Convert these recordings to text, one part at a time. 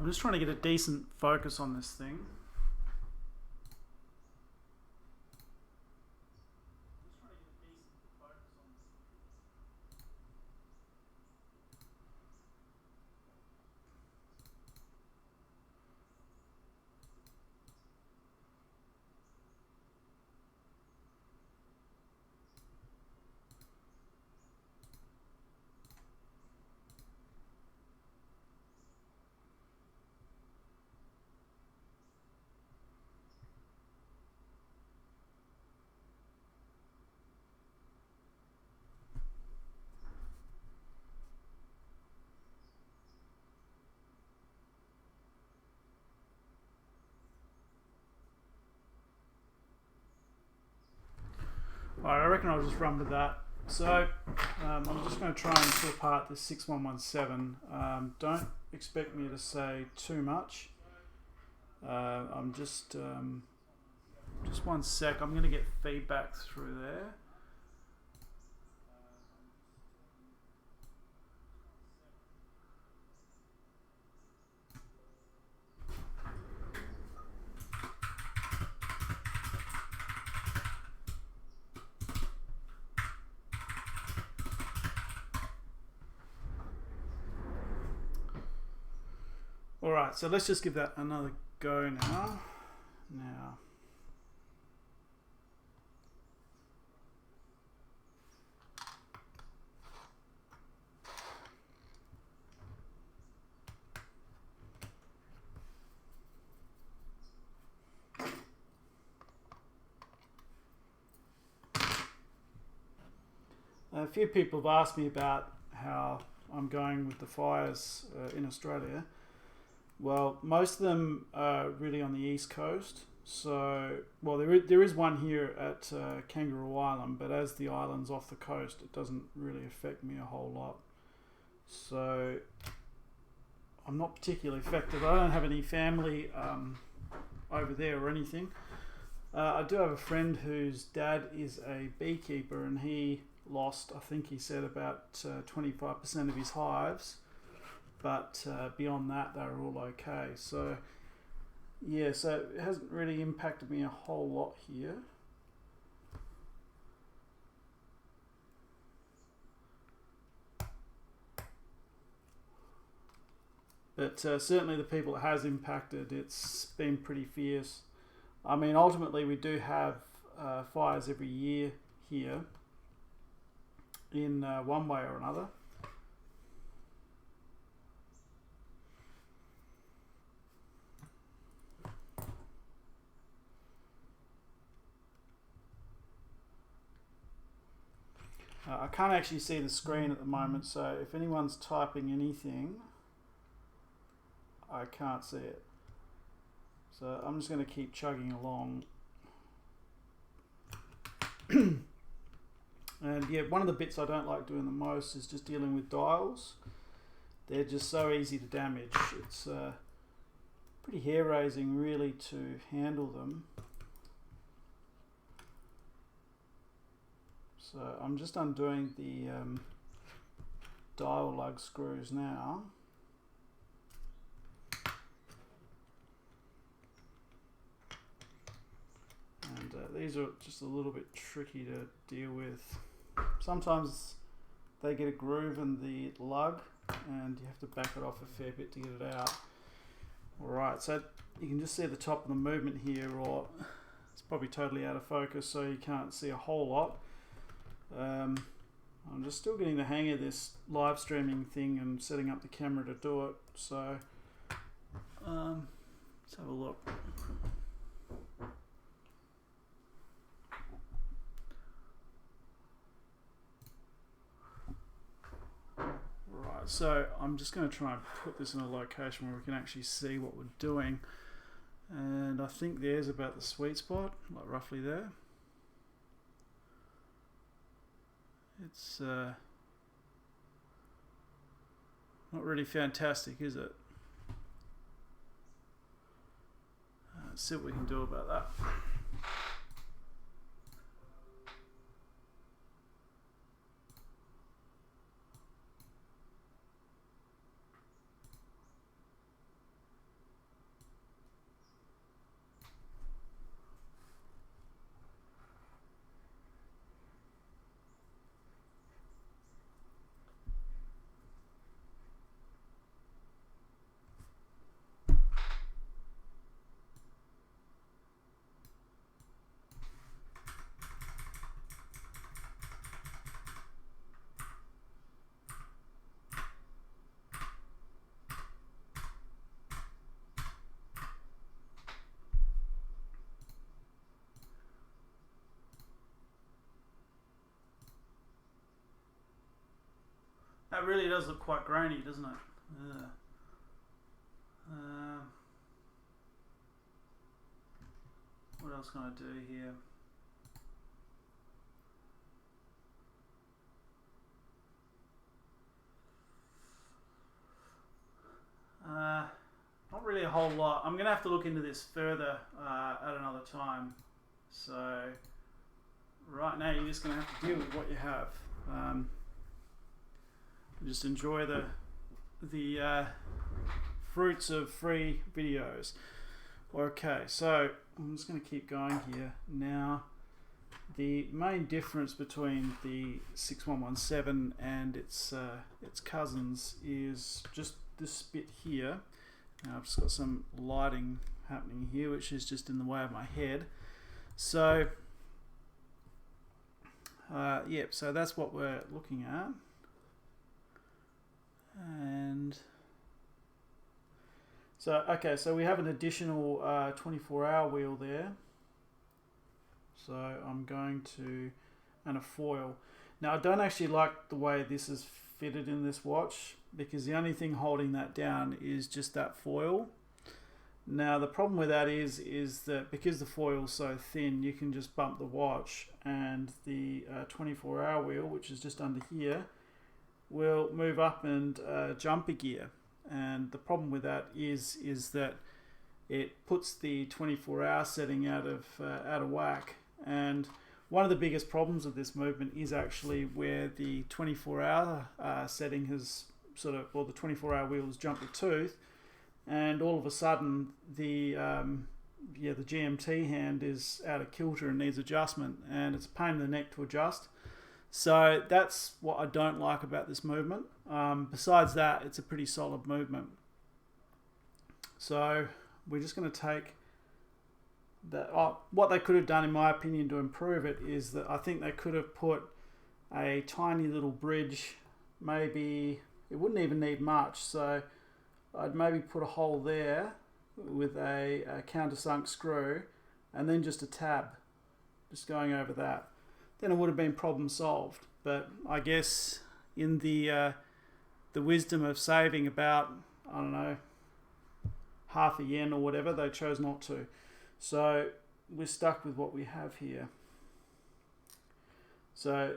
I'm just trying to get a decent focus on this thing. Alright, I reckon I'll just run with that. So, I'm just going to try and pull apart this 6117. Don't expect me to say too much. I'm just one sec. I'm going to get feedback through there. Alright, so let's just give that another go now. A few people have asked me about how I'm going with the fires in Australia. Well, most of them are really on the east coast. So, well, there is one here at Kangaroo Island, but as the island's off the coast, it doesn't really affect me a whole lot. So, I'm not particularly affected. I don't have any family over there or anything. I do have a friend whose dad is a beekeeper, and he lost, I think he said, about 25% of his hives. But beyond that, they were all okay. So, yeah, so it hasn't really impacted me a whole lot here. But certainly the people it has impacted, it's been pretty fierce. I mean, ultimately we do have fires every year here in one way or another. I can't actually see the screen at the moment, so if anyone's typing anything, I can't see it. So I'm just going to keep chugging along. And yeah, one of the bits I don't like doing the most is just dealing with dials. They're just so easy to damage. It's pretty hair-raising really to handle them. So I'm just undoing the dial lug screws now. And these are just a little bit tricky to deal with. Sometimes they get a groove in the lug and you have to back it off a fair bit to get it out. Alright, so you can just see the top of the movement here, or it's probably totally out of focus so you can't see a whole lot. I'm just still getting the hang of this live streaming thing and setting up the camera to do it. So let's have a look. Right, so I'm just going to try and put this in a location where we can actually see what we're doing. And I think there's about the sweet spot, like roughly there. It's not really fantastic, is it? Let's see what we can do about that. That really does look quite grainy, doesn't it? What else can I do here? Not really a whole lot. I'm going to have to look into this further at another time. So right now you're just going to have to deal with what you have. Just enjoy the fruits of free videos. Okay, so I'm just going to keep going here. Now, the main difference between the 6117 and its cousins is just this bit here. Now I've just got some lighting happening here, which is just in the way of my head. So, yep, so that's what we're looking at. And so, okay, so we have an additional 24-hour wheel there. So I'm going to, and a foil. Now I don't actually like the way this is fitted in this watch, because the only thing holding that down is just that foil. Now the problem with that is that because the foil is so thin, you can just bump the watch, and the 24-hour wheel, which is just under here, will move up and jump a gear. And the problem with that is that it puts the 24-hour setting out of whack. And one of the biggest problems of this movement is actually where the 24-hour setting has sort of, well, the 24-hour wheel has jumped a tooth, and all of a sudden the GMT hand is out of kilter and needs adjustment, and it's a pain in the neck to adjust. So that's what I don't like about this movement. Besides that, it's a pretty solid movement. So we're just going to take that. What they could have done, in my opinion, to improve it is that I think they could have put a tiny little bridge. Maybe it wouldn't even need much. So I'd maybe put a hole there with a countersunk screw, and then just a tab, just going over that. Then it would have been problem solved. But I guess in the wisdom of saving about, I don't know, half a yen or whatever, they chose not to. So we're stuck with what we have here. So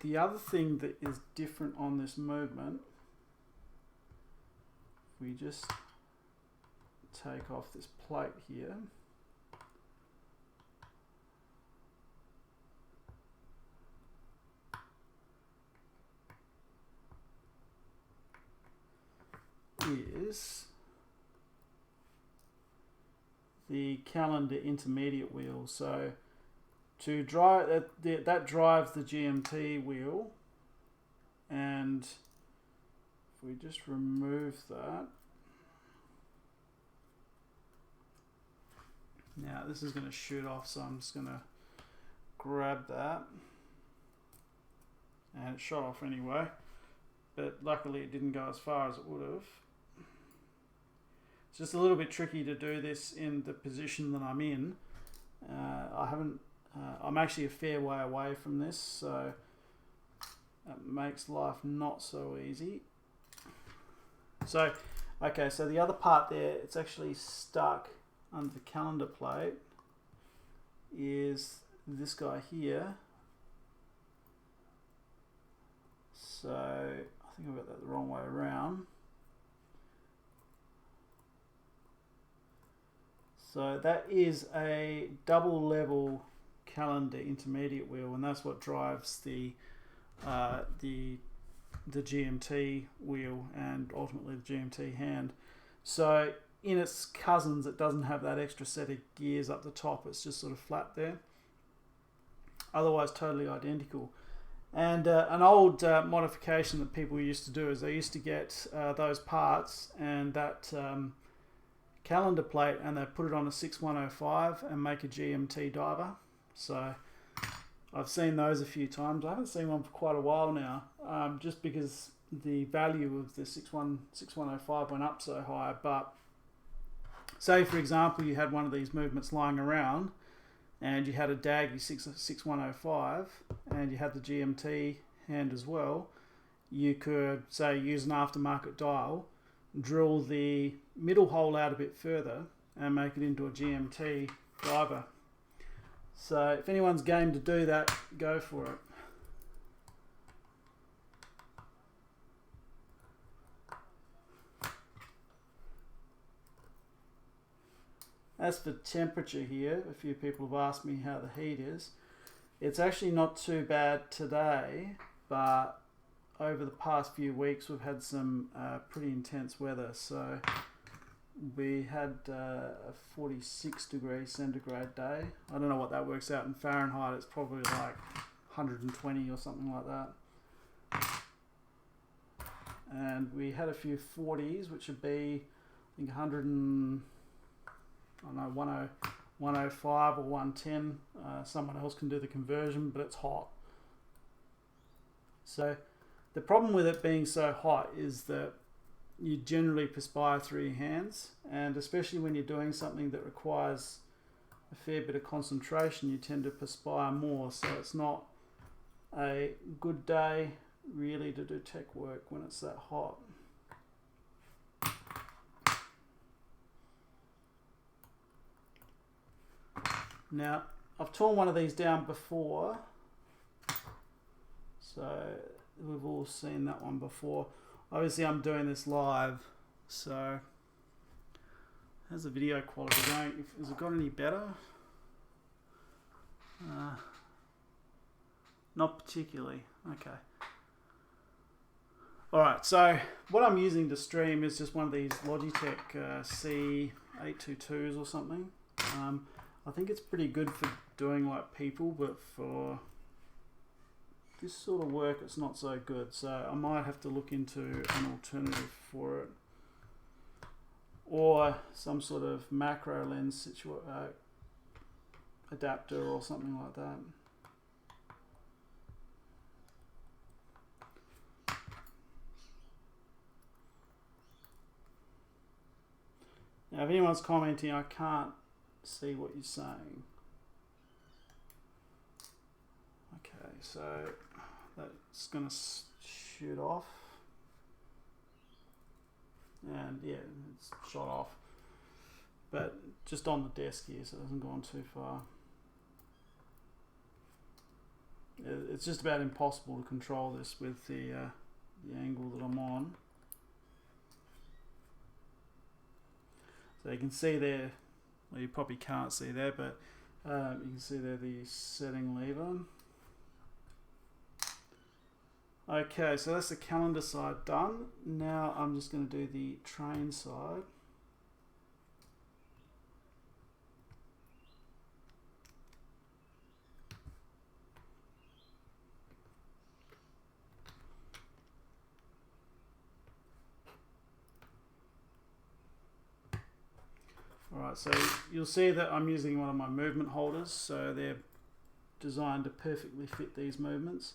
the other thing that is different on this movement, we just take off this plate here. Is the calendar intermediate wheel. So to drive that drives the GMT wheel, and if we just remove that, now this is going to shoot off, so I'm just going to grab that, and it shot off anyway, but luckily it didn't go as far as it would have. It's just a little bit tricky to do this in the position that I'm in. I'm actually a fair way away from this, so that makes life not so easy. So, okay, so the other part there, it's actually stuck under the calendar plate, is this guy here. So, I think I've got that the wrong way around. So that is a double level calendar intermediate wheel, and that's what drives the GMT wheel and ultimately the GMT hand. So in its cousins, it doesn't have that extra set of gears up the top. It's just sort of flat there. Otherwise, totally identical. And an old modification that people used to do is they used to get those parts and that calendar plate, and they put it on a 6105 and make a GMT diver. So I've seen those a few times. I haven't seen one for quite a while now, just because the value of the 6105 went up so high. But say, for example, you had one of these movements lying around and you had a Daggy 6105 and you had the GMT hand as well, you could say use an aftermarket dial, drill the middle hole out a bit further and make it into a GMT driver. So if anyone's game to do that, go for it. As for temperature here, a few people have asked me how the heat is. It's actually not too bad today, but over the past few weeks we've had some pretty intense weather. So we had a 46 degrees centigrade day. I don't know what that works out in Fahrenheit. It's probably like 120 or something like that. And we had a few 40s, which would be, I think, 105 or 110. Someone else can do the conversion, but it's hot. So the problem with it being so hot is that you generally perspire through your hands, and especially when you're doing something that requires a fair bit of concentration, you tend to perspire more. So it's not a good day really to do tech work when it's that hot. Now, I've torn one of these down before, so we've all seen that one before. Obviously I'm doing this live, so how's the video quality going? Has it got any better? Not particularly. Okay. Alright, so what I'm using to stream is just one of these Logitech C822s or something. I think it's pretty good for doing like people, but for this sort of work it's not so good. So I might have to look into an alternative for it, or some sort of macro lens adapter or something like that. Now if anyone's commenting, I can't see what you're saying. Okay, so that's gonna shoot off, and yeah, it's shot off, but just on the desk here, so it hasn't gone too far. It's just about impossible to control this with the angle that I'm on. So you can see there, well, you probably can't see there, but you can see there the setting lever. Okay, so that's the calendar side done. Now I'm just going to do the train side. Alright, so you'll see that I'm using one of my movement holders, so they're designed to perfectly fit these movements.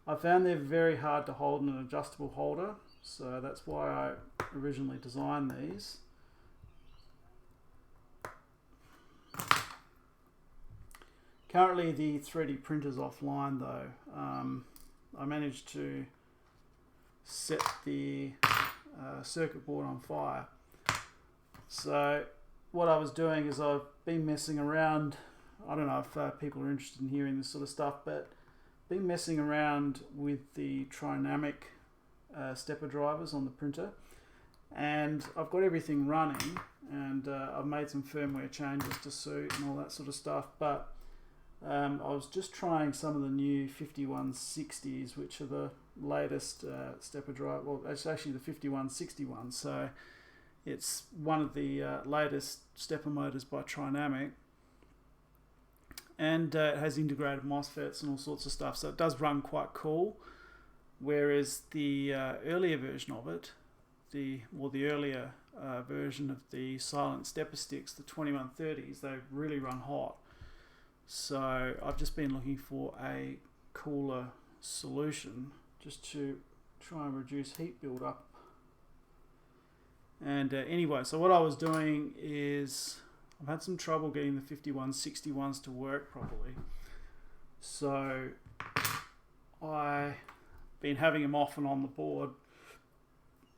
I found they're very hard to hold in an adjustable holder, so that's why I originally designed these. Currently the 3D printer's offline though. I managed to set the circuit board on fire. So what I was doing is I've been messing around. I don't know if people are interested in hearing this sort of stuff, but been messing around with the Trinamic stepper drivers on the printer, and I've got everything running, and I've made some firmware changes to suit and all that sort of stuff, but I was just trying some of the new 5160s, which are the latest stepper drive. Well, it's actually the 5161, so it's one of the latest stepper motors by Trinamic. And it has integrated MOSFETs and all sorts of stuff, so it does run quite cool. Whereas the earlier version of it, the earlier version of the silent stepper sticks, the 2130s, they really run hot. So I've just been looking for a cooler solution just to try and reduce heat build-up. And anyway, so what I was doing is I've had some trouble getting the 5161s to work properly. So I been having them off and on the board,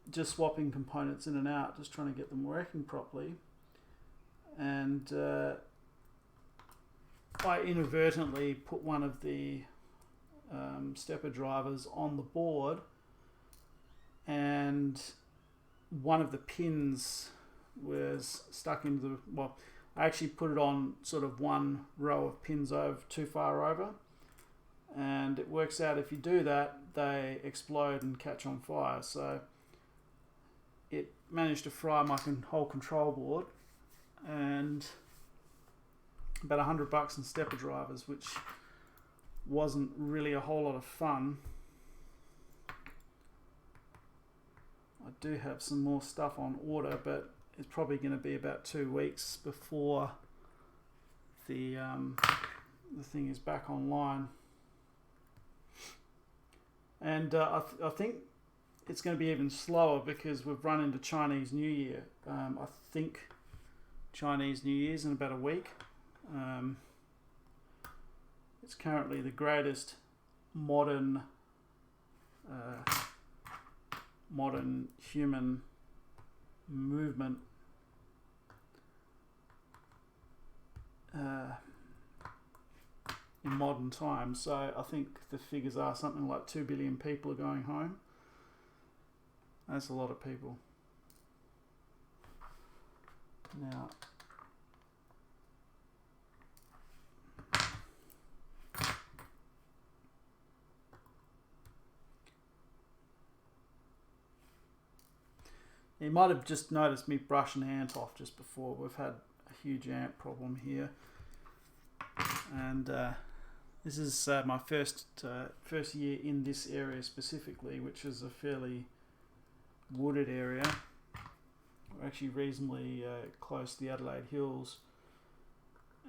just swapping components in and out, just trying to get them working properly. And I inadvertently put one of the stepper drivers on the board, and one of the pins was stuck into the, well, I actually put it on sort of one row of pins over, too far over, and it works out if you do that, they explode and catch on fire. So it managed to fry my whole control board, and about $100 in stepper drivers, which wasn't really a whole lot of fun. I do have some more stuff on order, but it's probably going to be about 2 weeks before the thing is back online. And I think it's going to be even slower because we've run into Chinese New Year. I think Chinese New Year's in about a week. It's currently the greatest modern human movement in modern times. So I think the figures are something like 2 billion people are going home. That's a lot of people. Now, you might have just noticed me brushing ants off just before. We've had a huge ant problem here, and this is my first year in this area specifically, which is a fairly wooded area. We're actually reasonably close to the Adelaide Hills,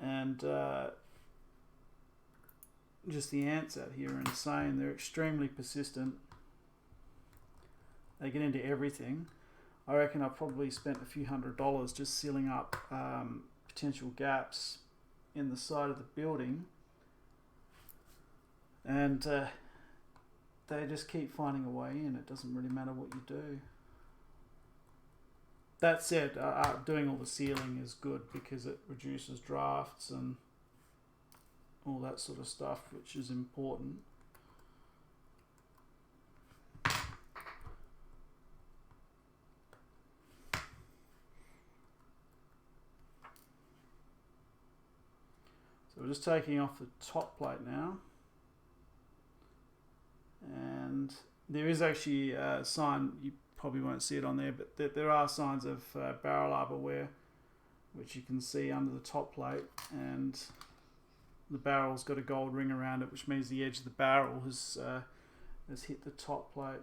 and just the ants out here are insane. They're extremely persistent. They get into everything. I reckon I probably spent a few $100s just sealing up potential gaps in the side of the building, and they just keep finding a way in. It doesn't really matter what you do. That said, doing all the sealing is good because it reduces drafts and all that sort of stuff, which is important. So we're just taking off the top plate now, and there is actually a sign, you probably won't see it on there, but there are signs of barrel arbor wear, which you can see under the top plate, and the barrel's got a gold ring around it, which means the edge of the barrel has hit the top plate.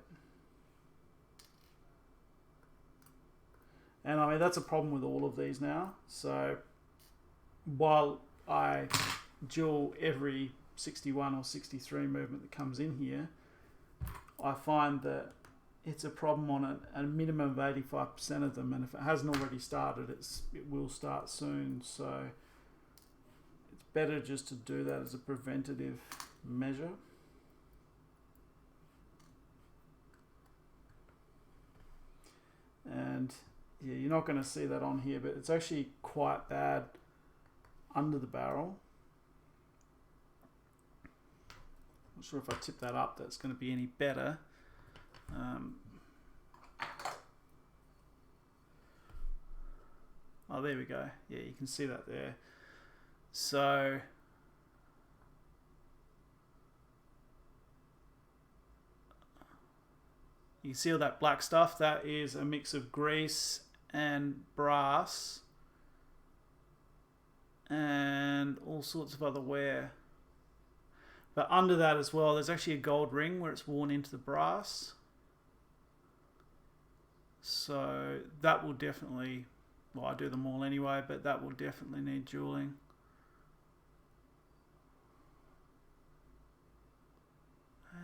And I mean, that's a problem with all of these now. So while I dual every 61 or 63 movement that comes in here, I find that it's a problem on a minimum of 85% of them, and if it hasn't already started, it will start soon. So it's better just to do that as a preventative measure. And yeah, you're not going to see that on here, but it's actually quite bad under the barrel. Not sure if I tip that up, that's going to be any better. Oh, there we go. Yeah, you can see that there. So you can see all that black stuff. That is a mix of grease and brass and all sorts of other wear. But under that as well, there's actually a gold ring where it's worn into the brass. So that will definitely, well, I do them all anyway, but that will definitely need dualing.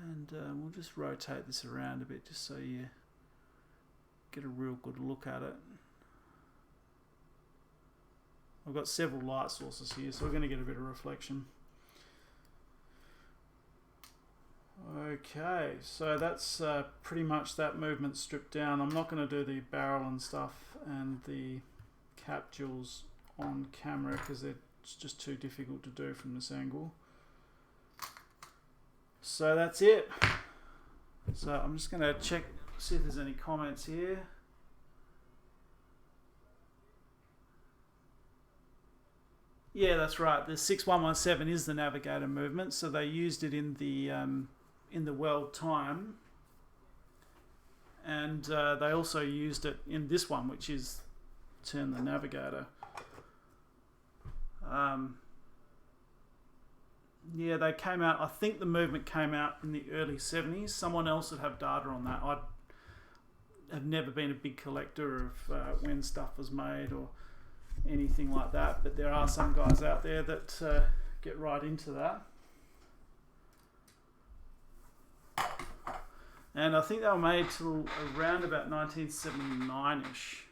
And we'll just rotate this around a bit just so you get a real good look at it. I've got several light sources here, so we're going to get a bit of reflection. Okay, so that's pretty much that movement stripped down. I'm not going to do the barrel and stuff and the capsules on camera because it's just too difficult to do from this angle. So that's it. So I'm just going to check, see if there's any comments here. Yeah, that's right. The 6117 is the navigator movement, so they used it in the world time, and they also used it in this one, which is turn the navigator. Yeah, they came out. I think the movement came out in the early 70s. Someone else would have data on that. I have never been a big collector of when stuff was made or anything like that, but there are some guys out there that get right into that. And I think they were made till around about 1979-ish.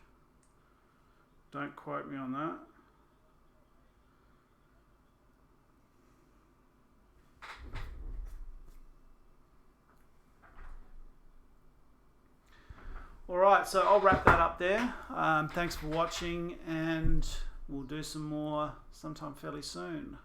Don't quote me on that. Alright, so I'll wrap that up there. Thanks for watching, and we'll do some more sometime fairly soon.